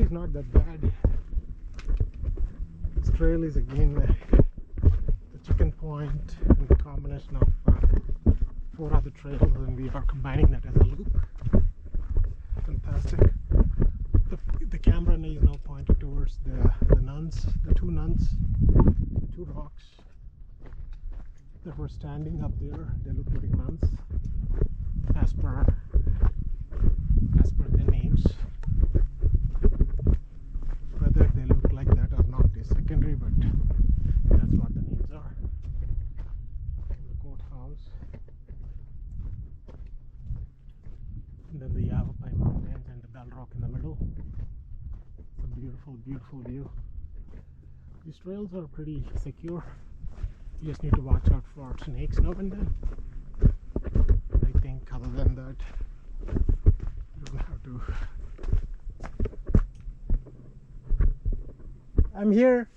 is not that bad. This trail is again the chicken point and the combination of 4 other trails, and we are combining that as a loop. Fantastic. The camera is now pointed towards the nuns, the 2 nuns, the 2 rocks that were standing up there. They look like nuns as per their names. Whether they look like that or not is secondary, but that's what the names are. The courthouse, and then the Yavapai Mountains and the Bell Rock in the middle. It's a beautiful, beautiful view. These trails are pretty secure. You just need to watch out for snakes now and then. I think other than that, you don't have to. I'm here.